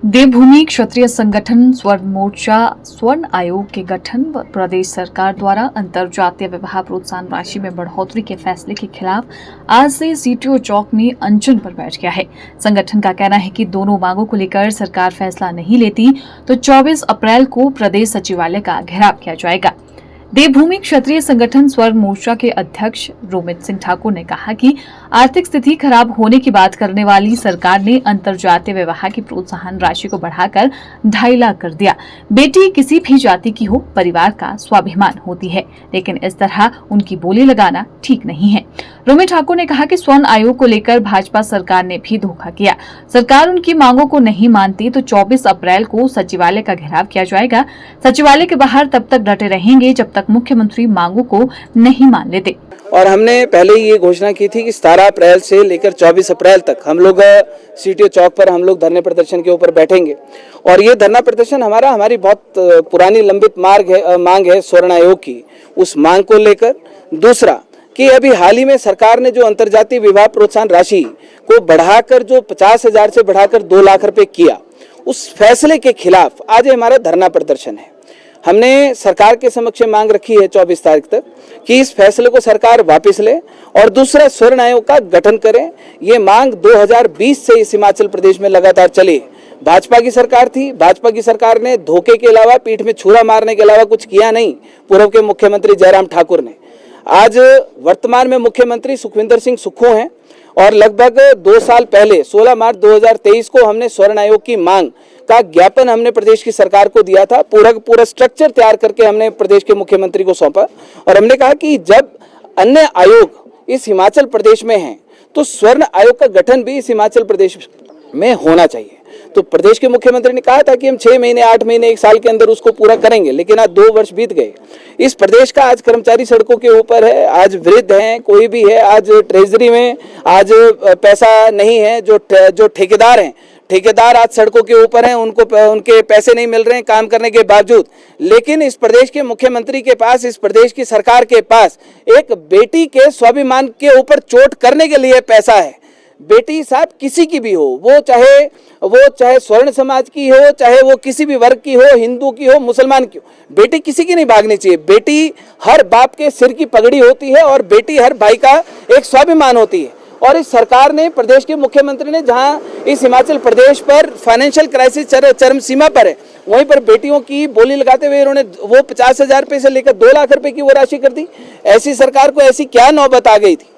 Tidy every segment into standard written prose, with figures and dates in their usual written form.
देवभूमि क्षत्रिय संगठन स्वर्ण मोर्चा स्वर्ण आयोग के गठन व प्रदेश सरकार द्वारा अंतरजातीय विवाह प्रोत्साहन राशि में बढ़ोतरी के फैसले के खिलाफ आज से सीटीओ चौक में अनशन पर बैठ गया है। संगठन का कहना है कि दोनों मांगों को लेकर सरकार फैसला नहीं लेती तो 24 अप्रैल को प्रदेश सचिवालय का घेराव किया जाएगा। देवभूमि क्षत्रिय संगठन स्वर्ण मोर्चा के अध्यक्ष रोमित सिंह ठाकुर ने कहा कि आर्थिक स्थिति खराब होने की बात करने वाली सरकार ने अंतरजातीय विवाह की प्रोत्साहन राशि को बढ़ाकर 2.5 लाख कर दिया। बेटी किसी भी जाति की हो, परिवार का स्वाभिमान होती है, लेकिन इस तरह उनकी बोली लगाना ठीक नहीं है। रोमित ठाकुर ने कहा कि स्वर्ण आयोग को लेकर भाजपा सरकार ने भी धोखा किया। सरकार उनकी मांगों को नहीं मानती तो 24 अप्रैल को सचिवालय का घेराव किया जाएगा। सचिवालय के बाहर तब तक डटे रहेंगे जब तक मुख्यमंत्री मांगों को नहीं मान लेते। और हमने पहले ही ये घोषणा की थी कि 17 अप्रैल से लेकर 24 अप्रैल तक हम लोग सीटीओ चौक पर हम लोग धरने प्रदर्शन के ऊपर बैठेंगे। और ये धरना प्रदर्शन हमारी बहुत पुरानी लंबित मांग है स्वर्ण आयोग की, उस मांग को लेकर। दूसरा कि अभी हाल ही में सरकार ने जो अंतरजातीय विवाह प्रोत्साहन राशि को बढ़ाकर जो 50,000 से बढ़ाकर 2 लाख रुपए किया, उस फैसले के खिलाफ आज हमारा धरना प्रदर्शन है। हमने सरकार के समक्ष मांग रखी है 24 तारीख तक कि इस फैसले को सरकार वापस ले और दूसरा स्वर्ण आयोग का गठन करें। ये मांग 2020 से इस हिमाचल प्रदेश में लगातार चली। भाजपा की सरकार थी, भाजपा की सरकार ने धोखे के अलावा, पीठ में छुरा मारने के अलावा कुछ किया नहीं। पूर्व के मुख्यमंत्री जयराम ठाकुर ने, आज वर्तमान में मुख्यमंत्री सुखविंदर सिंह सुक्खू हैं और लगभग 2 साल पहले 16 मार्च 2023 को हमने स्वर्ण आयोग की मांग का ज्ञापन हमने प्रदेश की सरकार को दिया था। पूरा स्ट्रक्चर तैयार करके हमने प्रदेश के मुख्यमंत्री को सौंपा और हमने कहा कि जब अन्य आयोग इस हिमाचल प्रदेश में हैं तो स्वर्ण आयोग का गठन भी इस हिमाचल प्रदेश में होना चाहिए। तो प्रदेश के मुख्यमंत्री ने कहा था कि हम 6 महीने, 8 महीने, 1 साल के अंदर उसको पूरा करेंगे, लेकिन आज 2 वर्ष बीत गए। इस प्रदेश का आज कर्मचारी सड़कों के ऊपर है, आज वृद्ध हैं, कोई भी है, आज ट्रेजरी में आज पैसा नहीं है। जो ठेकेदार हैं, ठेकेदार आज सड़कों के ऊपर हैं, उनके पैसे नहीं मिल रहे हैं काम करने के बावजूद। लेकिन इस प्रदेश के मुख्यमंत्री के पास, इस प्रदेश की सरकार के पास एक बेटी के स्वाभिमान के ऊपर चोट करने के लिए पैसा है। बेटी साहब किसी की भी हो, वो चाहे स्वर्ण समाज की हो, चाहे वो किसी भी वर्ग की हो, हिंदू की हो, मुसलमान की हो, बेटी किसी की नहीं भागनी चाहिए। बेटी हर बाप के सिर की पगड़ी होती है और बेटी हर भाई का एक स्वाभिमान होती है। और इस सरकार ने, प्रदेश के मुख्यमंत्री ने, जहां इस हिमाचल प्रदेश पर फाइनेंशियल क्राइसिस चरम सीमा पर है, वहीं पर बेटियों की बोली लगाते हुए उन्होंने वो 50,000 रुपए से लेकर 2 लाख रुपए की वो राशि कर दी। ऐसी सरकार को ऐसी क्या नौबत आ गई थी।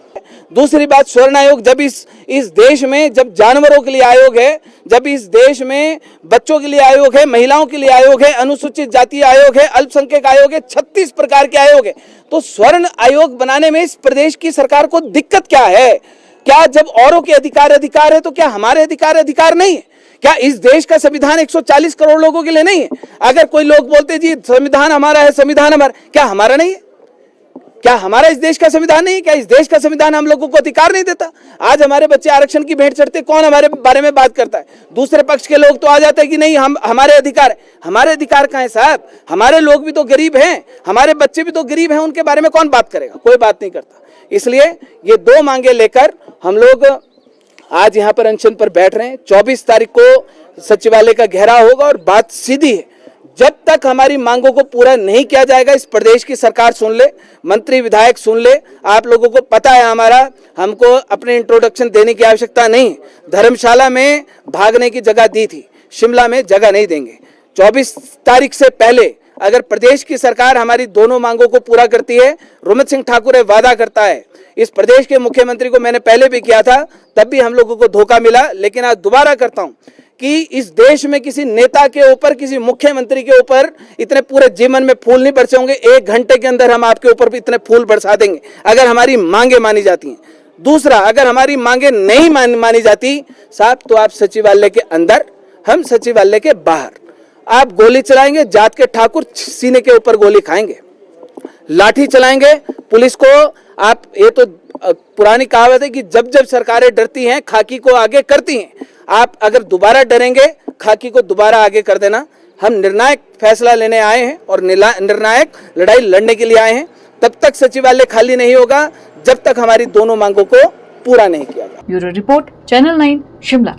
दूसरी बात, स्वर्ण आयोग जब इस देश में जब जानवरों के लिए आयोग है, जब इस देश में बच्चों के लिए आयोग है, महिलाओं के लिए आयोग है, अनुसूचित जाति आयोग है, अल्पसंख्यक आयोग है, 36 प्रकार के आयोग है, तो स्वर्ण आयोग बनाने में इस प्रदेश की सरकार को दिक्कत क्या है? क्या जब औरों के अधिकार है तो क्या हमारे अधिकार नहीं है? क्या इस देश का संविधान 140 करोड़ लोगों के लिए नहीं है? अगर कोई लोग बोलते जी संविधान हमारा है, संविधान हमारा, क्या हमारा नहीं है? क्या हमारा इस देश का संविधान नहीं? क्या इस देश का संविधान हम लोगों को अधिकार नहीं देता? आज हमारे बच्चे आरक्षण की भेंट चढ़ते, कौन हमारे बारे में बात करता है? दूसरे पक्ष के लोग तो आ जाते हैं कि नहीं, हमारे अधिकार है। हमारे अधिकार कहाँ है साहब? हमारे लोग भी तो गरीब हैं, हमारे बच्चे भी तो गरीब हैं, उनके बारे में कौन बात करेगा? कोई बात नहीं करता। इसलिए ये 2 मांगे लेकर हम लोग आज यहाँ पर अनशन पर बैठ रहे हैं। 24 तारीख को सचिवालय का घेराव होगा और बात सीधी है, जब तक हमारी मांगों को पूरा नहीं किया जाएगा, इस प्रदेश की सरकार सुन ले, मंत्री विधायक सुन ले, आप लोगों को पता है हमको अपने इंट्रोडक्शन देने की आवश्यकता नहीं। धर्मशाला में भागने की जगह दी थी, शिमला में जगह नहीं देंगे। 24 तारीख से पहले अगर प्रदेश की सरकार हमारी दोनों मांगों को पूरा करती है, रोमित सिंह ठाकुर वादा करता है, इस प्रदेश के मुख्यमंत्री को मैंने पहले भी किया था, तब भी हम लोगों को धोखा मिला, लेकिन आज दोबारा करता हूं कि इस देश में किसी नेता के ऊपर, किसी मुख्यमंत्री के ऊपर इतने पूरे जीवन में फूल नहीं बरसे होंगे। 1 घंटे के अंदर हम आपके ऊपर भी इतने फूल बरसा देंगे अगर हमारी मांगे मानी जाती हैं। दूसरा, अगर हमारी मांगे नहीं मानी जाती साहब, तो आप सचिवालय के अंदर, हम सचिवालय के बाहर, आप गोली चलाएंगे, जात के ठाकुर सीने के ऊपर गोली खाएंगे, लाठी चलाएंगे पुलिस को। आप, ये तो पुरानी कहावत है कि जब जब सरकारें डरती हैं, खाकी को आगे करती हैं। आप अगर दोबारा डरेंगे, खाकी को दोबारा आगे कर देना। हम निर्णायक फैसला लेने आए हैं और निर्णायक लड़ाई लड़ने के लिए आए हैं। तब तक सचिवालय खाली नहीं होगा जब तक हमारी दोनों मांगों को पूरा नहीं किया जाए। Bureau report, channel 9, Shimla.